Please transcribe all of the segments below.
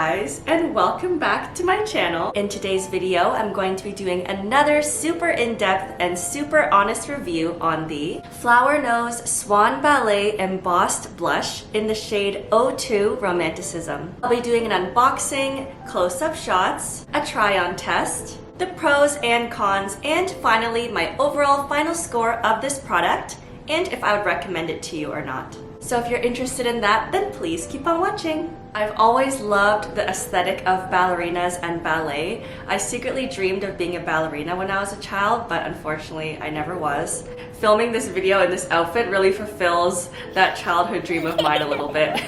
guys, and welcome back to my channel. In today's video, I'm going to be doing another super in-depth and super honest review on the Flower Nose Swan Ballet Embossed Blush in the shade 02 Romanticism. I'll be doing an unboxing, close-up shots, a try-on test, the pros and cons, and finally my overall final score of this product, and if I would recommend it to you or not. So if you're interested in that, then please keep on watching. I've always loved the aesthetic of ballerinas and ballet. I secretly dreamed of being a ballerina when I was a child, but unfortunately I never was. Filming this video in this outfit really fulfills that childhood dream of mine a little bit.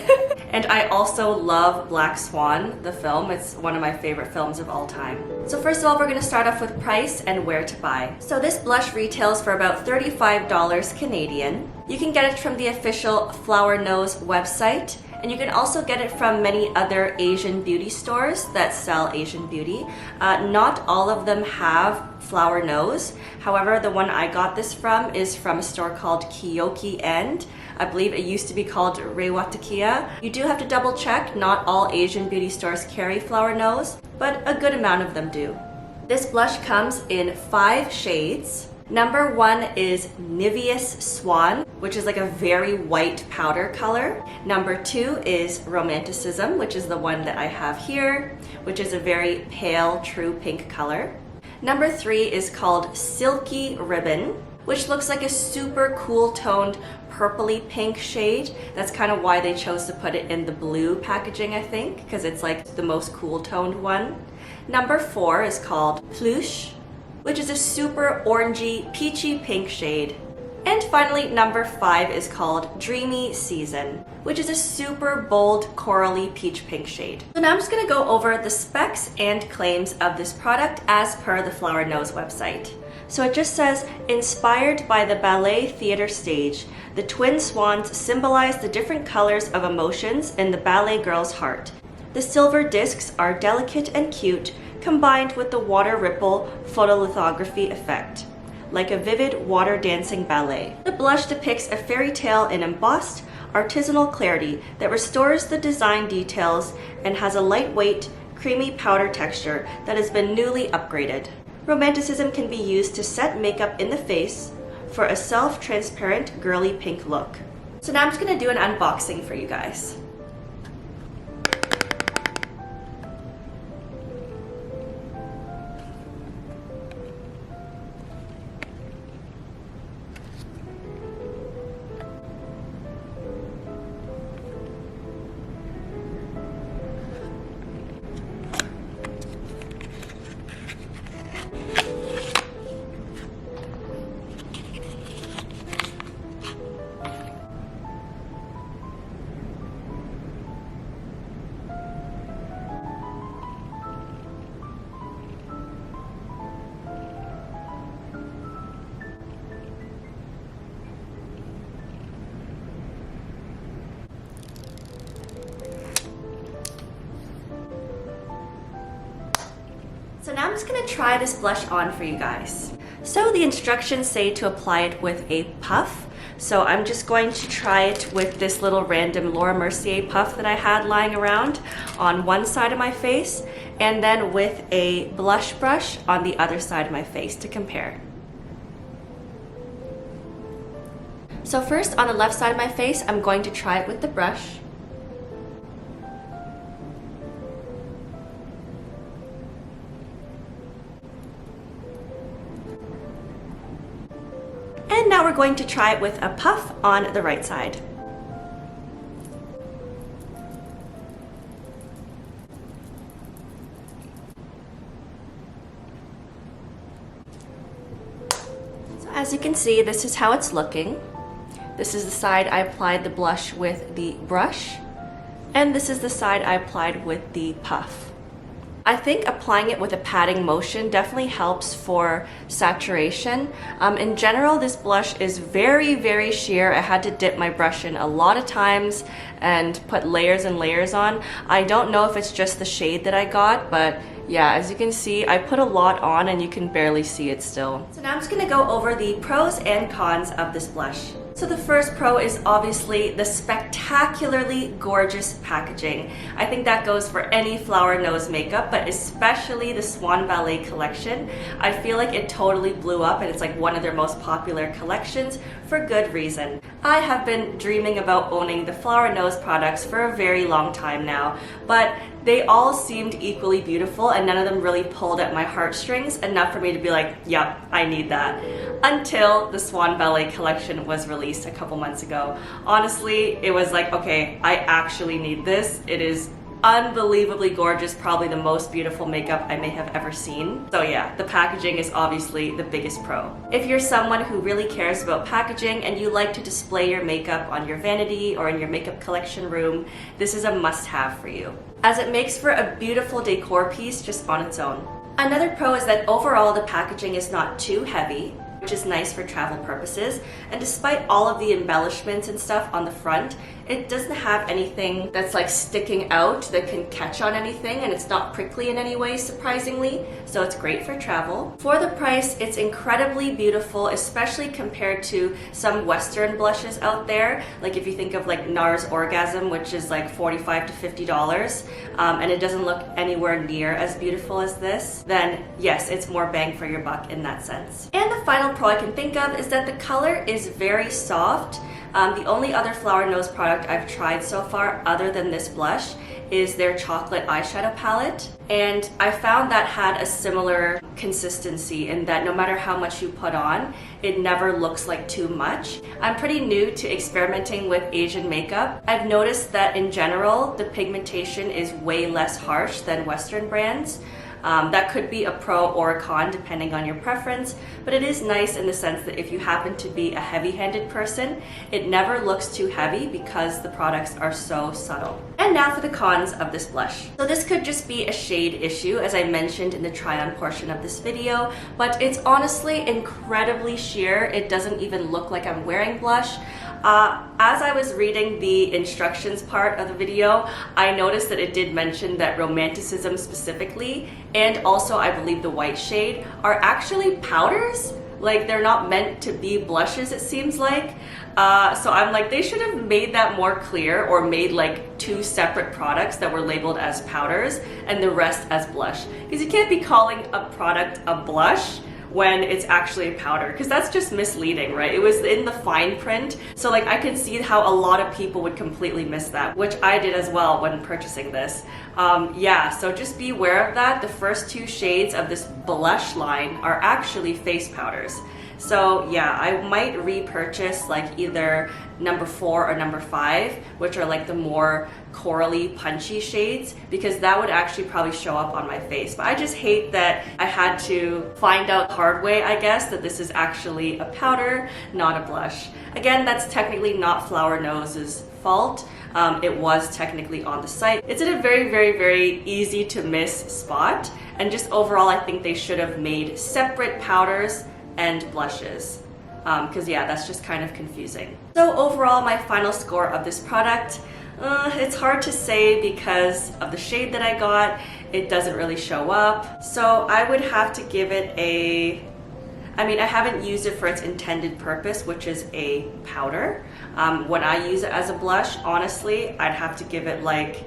And I also love Black Swan, the film. It's one of my favorite films of all time. So first of all, we're gonna start off with price and where to buy. So this blush retails for about $35 Canadian. You can get it from the official Flower Nose website, and you can also get it from many other Asian beauty stores that sell Asian beauty. Not all of them have Flower Nose. However, the one I got this from is from a store called Kiyoki End. I believe it used to be called Reiwatakia. You do have to double check, not all Asian beauty stores carry Flower Nose, but a good amount of them do. This blush comes in 5 shades. Number 1 is Niveus Swan, which is like a very white powder color. Number 2 is Romanticism, which is the one that I have here, which is a very pale, true pink color. Number 3 is called Silky Ribbon, which looks like a super cool toned purpley pink shade. That's kind of why they chose to put it in the blue packaging, I think, because it's like the most cool toned one. Number 4 is called Plush, which is a super orangey, peachy pink shade. And finally, number 5 is called Dreamy Season, which is a super bold, corally peach pink shade. So now I'm just gonna go over the specs and claims of this product as per the Flower Nose website. So it just says, inspired by the ballet theater stage, the twin swans symbolize the different colors of emotions in the ballet girl's heart. The silver discs are delicate and cute, combined with the water ripple photolithography effect, like a vivid water dancing ballet. The blush depicts a fairy tale in embossed, artisanal clarity that restores the design details and has a lightweight, creamy powder texture that has been newly upgraded. Romanticism can be used to set makeup in the face for a self-transparent, girly pink look. So now I'm just gonna do an unboxing for you guys. So now I'm just gonna try this blush on for you guys. So the instructions say to apply it with a puff. So I'm just going to try it with this little random Laura Mercier puff that I had lying around on one side of my face, and then with a blush brush on the other side of my face to compare. So first on the left side of my face, I'm going to try it with the brush. And now we're going to try it with a puff on the right side. So as you can see, this is how it's looking. This is the side I applied the blush with the brush, and this is the side I applied with the puff. I think applying it with a patting motion definitely helps for saturation. In general, this blush is very, very sheer. I had to dip my brush in a lot of times and put layers and layers on. I don't know if it's just the shade that I got, but yeah, as you can see, I put a lot on and you can barely see it still. So now I'm just gonna go over the pros and cons of this blush. So the first pro is obviously the spectacularly gorgeous packaging. I think that goes for any flower nose makeup, but especially the Swan Ballet collection. I feel like it totally blew up and it's like one of their most popular collections for good reason. I have been dreaming about owning the flower nose products for a very long time now, but they all seemed equally beautiful and none of them really pulled at my heartstrings enough for me to be like, yep, I need that. Until the Swan Ballet collection was released a couple months ago. Honestly, it was like, okay, I actually need this. It is unbelievably gorgeous, probably the most beautiful makeup I may have ever seen. So yeah, the packaging is obviously the biggest pro. If you're someone who really cares about packaging and you like to display your makeup on your vanity or in your makeup collection room, this is a must-have for you, as it makes for a beautiful decor piece just on its own. Another pro is that overall the packaging is not too heavy, which is nice for travel purposes, and despite all of the embellishments and stuff on the front, it doesn't have anything that's like sticking out that can catch on anything, and it's not prickly in any way, surprisingly, so it's great for travel. For the price, it's incredibly beautiful, especially compared to some Western blushes out there. Like if you think of like NARS Orgasm, which is like $45 to $50, and it doesn't look anywhere near as beautiful as this, then yes, it's more bang for your buck in that sense. And the final pro I can think of is that the color is very soft. The only other flower nose product I've tried so far other than this blush is their chocolate eyeshadow palette, and I found that had a similar consistency in that no matter how much you put on, it never looks like too much. I'm pretty new to experimenting with Asian makeup. I've noticed that in general, the pigmentation is way less harsh than Western brands. That could be a pro or a con depending on your preference, but it is nice in the sense that if you happen to be a heavy-handed person, it never looks too heavy because the products are so subtle. And now for the cons of this blush. So this could just be a shade issue, as I mentioned in the try-on portion of this video, but it's honestly incredibly sheer. It doesn't even look like I'm wearing blush. As I was reading the instructions part of the video, I noticed that it did mention that Romanticism specifically, and also I believe the white shade, are actually powders. Like they're not meant to be blushes, it seems like. So I'm like, they should have made that more clear, or made like two separate products that were labeled as powders and the rest as blush. Because you can't be calling a product a blush when it's actually a powder, because that's just misleading, right? It was in the fine print, so like I can see how a lot of people would completely miss that, which I did as well when purchasing this. Yeah, so just be aware of that. The first two shades of this blush line are actually face powders. So yeah, I might repurchase like either number 4 or number 5, which are like the more corally, punchy shades, because that would actually probably show up on my face. But I just hate that I had to find out the hard way, I guess, that this is actually a powder, not a blush. Again, that's technically not Flower Nose's fault. It was technically on the site. It's in a very, very, very easy to miss spot. And just overall, I think they should have made separate powders and blushes, because yeah, that's just kind of confusing. So overall, my final score of this product, it's hard to say because of the shade that I got. It doesn't really show up, so I would have to give it a, I mean, I haven't used it for its intended purpose, which is a powder. When I use it as a blush, honestly, I'd have to give it like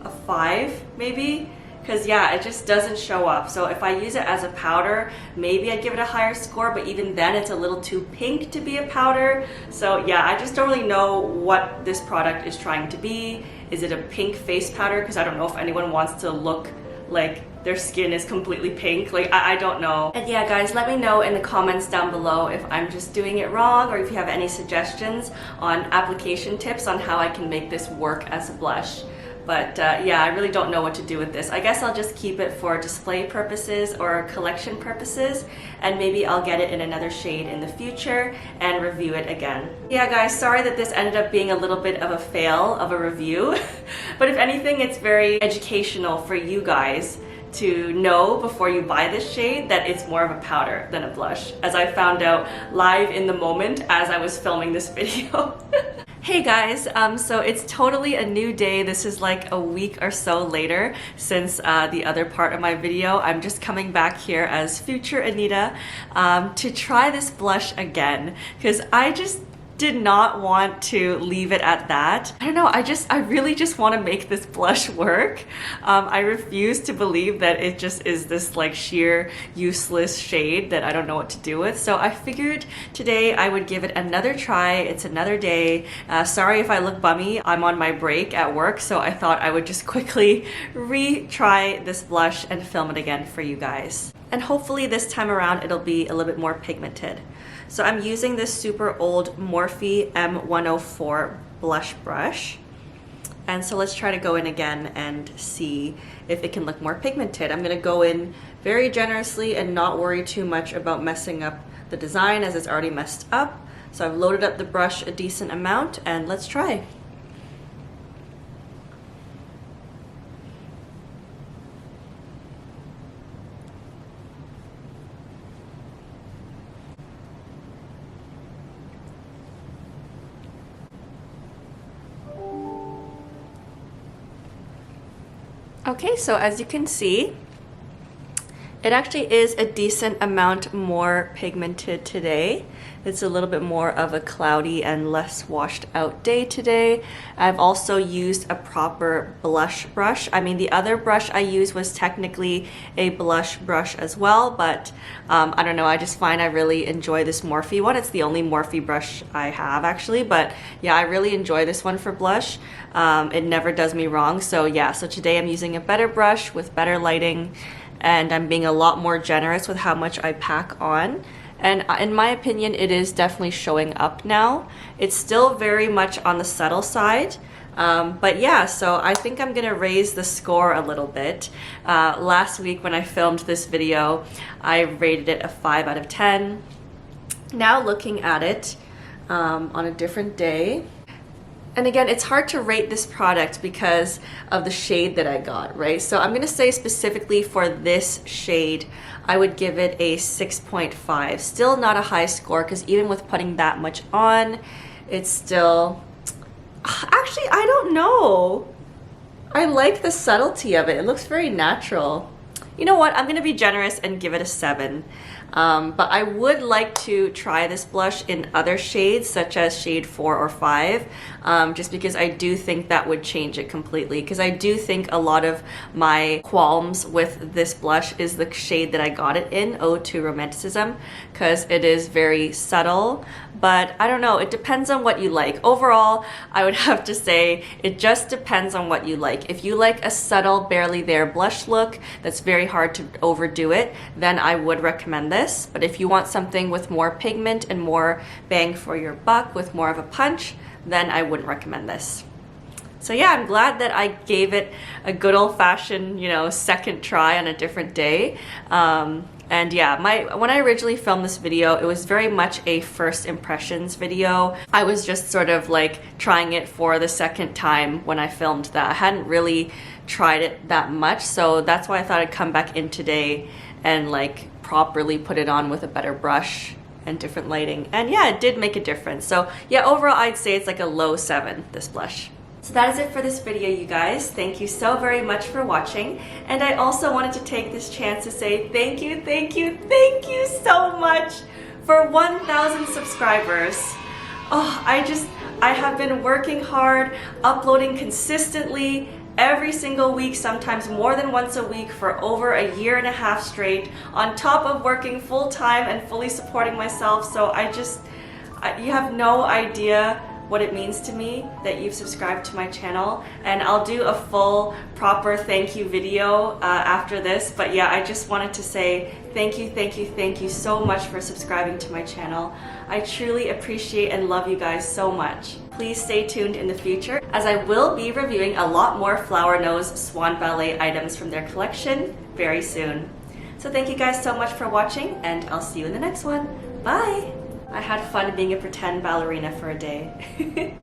a 5 maybe. Because yeah, it just doesn't show up. So if I use it as a powder, maybe I'd give it a higher score, but even then it's a little too pink to be a powder. So yeah, I just don't really know what this product is trying to be. Is it a pink face powder? Because I don't know if anyone wants to look like their skin is completely pink. Like, I don't know. And yeah, guys, let me know in the comments down below if I'm just doing it wrong, or if you have any suggestions on application tips on how I can make this work as a blush. But yeah, I really don't know what to do with this. I guess I'll just keep it for display purposes or collection purposes, and maybe I'll get it in another shade in the future and review it again. Yeah guys, sorry that this ended up being a little bit of a fail of a review, but if anything, it's very educational for you guys to know before you buy this shade that it's more of a powder than a blush, as I found out live in the moment as I was filming this video. Hey guys, so it's totally a new day. This is like a week or so later since the other part of my video. I'm just coming back here as future Anita to try this blush again because I just did not want to leave it at that. I don't know, I really just want to make this blush work. I refuse to believe that it just is this like sheer useless shade that I don't know what to do with. So I figured today I would give it another try. It's another day. Sorry if I look bummy. I'm on my break at work, so I thought I would just quickly retry this blush and film it again for you guys. And hopefully this time around it'll be a little bit more pigmented. So I'm using this super old Morphe M104 blush brush. And so let's try to go in again and see if it can look more pigmented. I'm gonna go in very generously and not worry too much about messing up the design as it's already messed up. So I've loaded up the brush a decent amount and let's try. Okay, so as you can see, it actually is a decent amount more pigmented today. It's a little bit more of a cloudy and less washed out day today. I've also used a proper blush brush. I mean, the other brush I used was technically a blush brush as well, but I don't know, I just find I really enjoy this Morphe one. It's the only Morphe brush I have actually, but yeah, I really enjoy this one for blush. It never does me wrong. So yeah, so today I'm using a better brush with better lighting, and I'm being a lot more generous with how much I pack on. And in my opinion, it is definitely showing up now. It's still very much on the subtle side. But yeah, so I think I'm gonna raise the score a little bit. Last week when I filmed this video, I rated it a 5 out of 10. Now looking at it on a different day, and again, it's hard to rate this product because of the shade that I got, right? So I'm gonna say specifically for this shade, I would give it a 6.5. Still not a high score because even with putting that much on, it's still, actually, I don't know. I like the subtlety of it. It looks very natural. You know what? I'm gonna be generous and give it a 7. But I would like to try this blush in other shades such as shade 4 or 5, just because I do think that would change it completely, because I do think a lot of my qualms with this blush is the shade that I got it in, Ode to Romanticism, because it is very subtle. But I don't know, it depends on what you like. Overall, I would have to say it just depends on what you like. If you like a subtle, barely there blush look that's very hard to overdo it, then I would recommend this. But if you want something with more pigment and more bang for your buck with more of a punch, then I wouldn't recommend this. So yeah, I'm glad that I gave it a good old-fashioned, you know, second try on a different day. And yeah, when I originally filmed this video, it was very much a first impressions video. I was just sort of like trying it for the second time when I filmed that. I hadn't really tried it that much, so that's why I thought I'd come back in today and like properly put it on with a better brush and different lighting. And yeah, it did make a difference. So yeah, overall I'd say it's like a low 7, this blush. So that is it for this video, you guys. Thank you so very much for watching. And I also wanted to take this chance to say thank you so much for 1,000 subscribers. Oh, I have been working hard, uploading consistently every single week, sometimes more than once a week for over a year and a half straight, on top of working full-time and fully supporting myself. So you have no idea what it means to me that you've subscribed to my channel, and I'll do a full proper thank you video after this. But yeah, I just wanted to say thank you so much for subscribing to my channel. I truly appreciate and love you guys so much. Please stay tuned in the future, as I will be reviewing a lot more Flower Nose Swan Ballet items from their collection very soon. So thank you guys so much for watching, and I'll see you in the next one. Bye! I had fun being a pretend ballerina for a day.